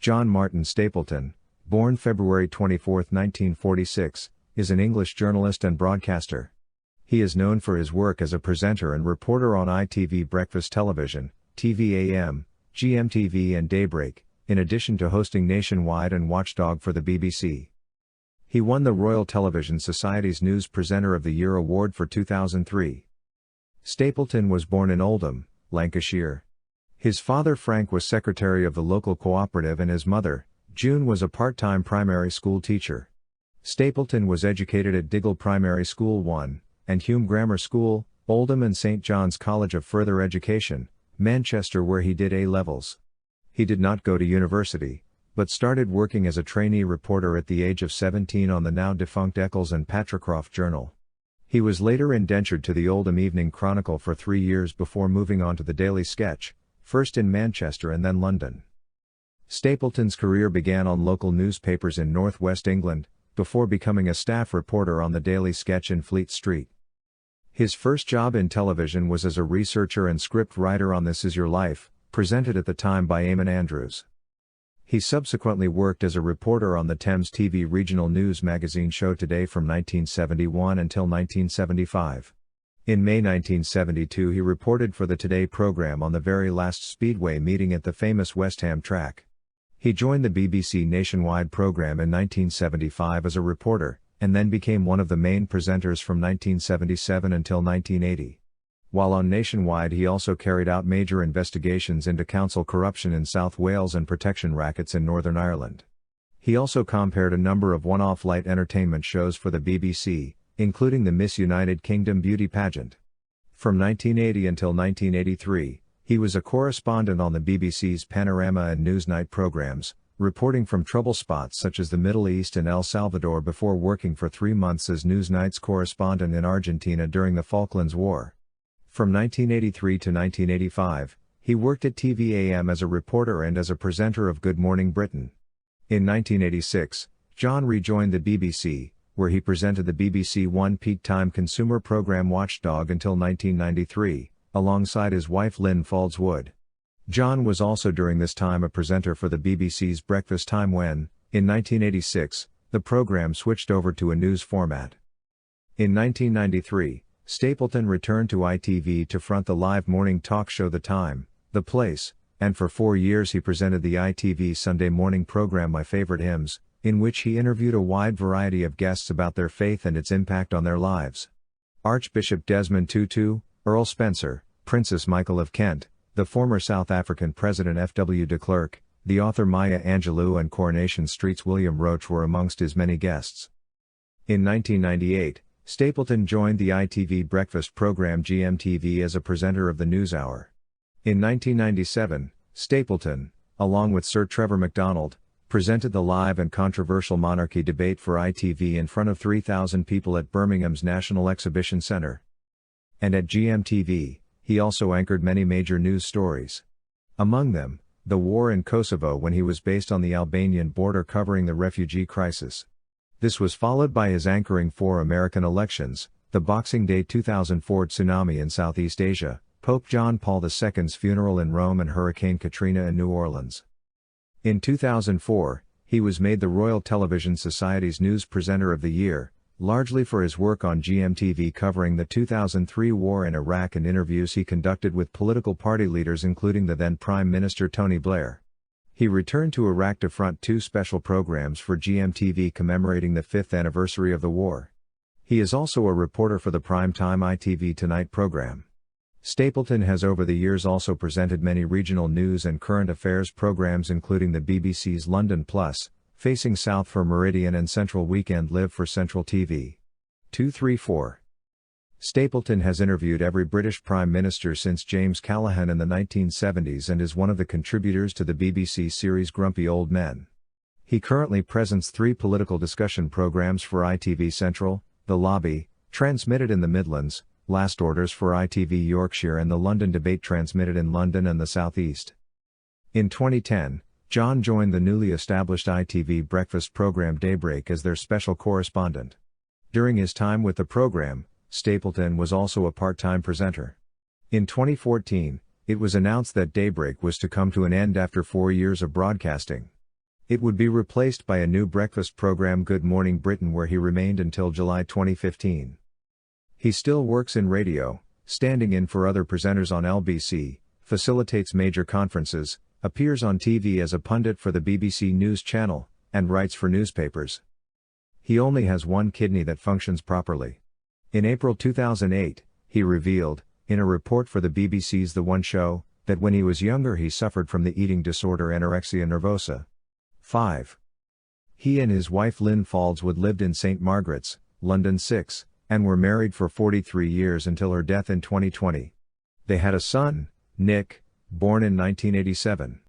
John Martin Stapleton, born February 24, 1946, is an English journalist and broadcaster. He is known for his work as a presenter and reporter on ITV Breakfast Television, TV-AM, GMTV and Daybreak, in addition to hosting Nationwide and Watchdog for the BBC. He won the Royal Television Society's News Presenter of the Year award for 2003. Stapleton was born in Oldham, Lancashire. His father Frank was secretary of the local cooperative and his mother, June, was a part-time primary school teacher. Stapleton was educated at Diggle Primary School 1, and Hume Grammar School, Oldham, and St John's College of Further Education, Manchester, where he did A-levels. He did not go to university, but started working as a trainee reporter at the age of 17 on the now-defunct Eccles and Patricroft Journal. He was later indentured to the Oldham Evening Chronicle for 3 years before moving on to the Daily Sketch, first in Manchester and then London. Stapleton's career began on local newspapers in northwest England, before becoming a staff reporter on the Daily Sketch in Fleet Street. His first job in television was as a researcher and script writer on This Is Your Life, presented at the time by Eamon Andrews. He subsequently worked as a reporter on the Thames TV regional news magazine show Today from 1971 until 1975. In May 1972 he reported for the Today programme on the very last Speedway meeting at the famous West Ham track. He joined the BBC Nationwide programme in 1975 as a reporter, and then became one of the main presenters from 1977 until 1980. While on Nationwide he also carried out major investigations into council corruption in South Wales and protection rackets in Northern Ireland. He also compared a number of one-off light entertainment shows for the BBC, including the Miss United Kingdom beauty pageant. From 1980 until 1983, he was a correspondent on the BBC's Panorama and Newsnight programmes, reporting from trouble spots such as the Middle East and El Salvador before working for 3 months as Newsnight's correspondent in Argentina during the Falklands War. From 1983 to 1985, he worked at TV-AM as a reporter and as a presenter of Good Morning Britain. In 1986, John rejoined the BBC, where he presented the BBC One peak time consumer programme Watchdog until 1993, alongside his wife Lynn Faulds-Wood. John was also during this time a presenter for the BBC's Breakfast Time when, in 1986, the programme switched over to a news format. In 1993, Stapleton returned to ITV to front the live morning talk show The Time, The Place, and for 4 years he presented the ITV Sunday morning programme My Favourite Hymns, in which he interviewed a wide variety of guests about their faith and its impact on their lives. Archbishop Desmond Tutu, Earl Spencer, Princess Michael of Kent, the former South African President F.W. de Klerk, the author Maya Angelou, and Coronation Street's William Roach were amongst his many guests. In 1998, Stapleton joined the ITV breakfast program GMTV as a presenter of the NewsHour. In 1997, Stapleton, along with Sir Trevor MacDonald, presented the live and controversial monarchy debate for ITV in front of 3,000 people at Birmingham's National Exhibition Centre. And at GMTV, he also anchored many major news stories. Among them, the war in Kosovo when he was based on the Albanian border covering the refugee crisis. This was followed by his anchoring 4 American elections, the Boxing Day 2004 tsunami in Southeast Asia, Pope John Paul II's funeral in Rome, and Hurricane Katrina in New Orleans. In 2004, he was made the Royal Television Society's News Presenter of the Year, largely for his work on GMTV covering the 2003 war in Iraq and interviews he conducted with political party leaders including the then Prime Minister Tony Blair. He returned to Iraq to front 2 special programs for GMTV commemorating the 5th anniversary of the war. He is also a reporter for the primetime ITV Tonight program. Stapleton has over the years also presented many regional news and current affairs programs including the BBC's London Plus, Facing South for Meridian, and Central Weekend Live for Central TV. 234. Stapleton has interviewed every British Prime Minister since James Callaghan in the 1970s and is one of the contributors to the BBC series Grumpy Old Men. He currently presents 3 political discussion programmes for ITV Central, The Lobby, transmitted in the Midlands, Last Orders for ITV Yorkshire, and the London Debate transmitted in London and the South East. In 2010, John joined the newly established ITV breakfast programme Daybreak as their special correspondent. During his time with the programme, Stapleton was also a part-time presenter. In 2014, it was announced that Daybreak was to come to an end after 4 years of broadcasting. It would be replaced by a new breakfast program, Good Morning Britain, where he remained until July 2015. He still works in radio, standing in for other presenters on LBC, facilitates major conferences, appears on TV as a pundit for the BBC News Channel, and writes for newspapers. He only has one kidney that functions properly. In April 2008, he revealed, in a report for the BBC's The One Show, that when he was younger he suffered from the eating disorder anorexia nervosa. 5. He and his wife Lynn Fauldwood lived in St. Margaret's, London 6, and were married for 43 years until her death in 2020. They had a son, Nick, born in 1987.